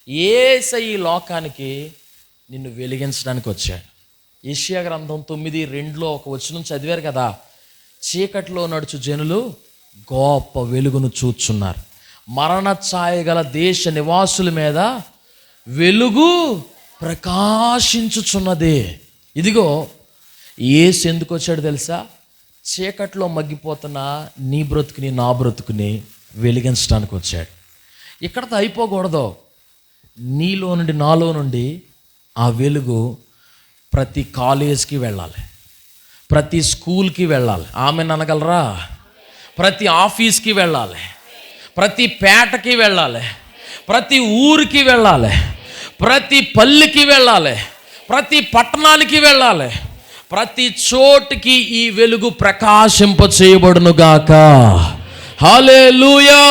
యేసయ్య ఈ లోకానికి నిన్ను వెలిగించడానికి వచ్చాడు. యెషయా గ్రంథం 9:2 ఒక వచనం చదివారు కదా, చీకటిలో నడుచు జనులు గొప్ప వెలుగును చూచున్నారు, మరణ ఛాయ గల దేశ నివాసుల మీద వెలుగు ప్రకాశించుచున్నదే. ఇదిగో యేసు ఎందుకు వచ్చాడు తెలుసా? చీకట్లో మగ్గిపోతున్న నీ బ్రతుకుని నా బ్రతుకుని వెలిగించడానికి వచ్చాడు. ఇక్కడతో అయిపోకూడదు. నీలో నుండి నాలో నుండి ఆ వెలుగు ప్రతి కాలేజ్కి వెళ్ళాలి, ప్రతి స్కూల్కి వెళ్ళాలి. ఆమెను అనగలరా? ప్రతి ఆఫీస్కి వెళ్ళాలి, ప్రతి పేటకి వెళ్ళాలి, ప్రతి ఊరికి వెళ్ళాలి, ప్రతి పల్లెకి వెళ్ళాలి, ప్రతి పట్టణానికి వెళ్ళాలి, ప్రతి చోటుకి ఈ వెలుగు ప్రకాశింప చేయబడును గాక. హల్లెలూయా.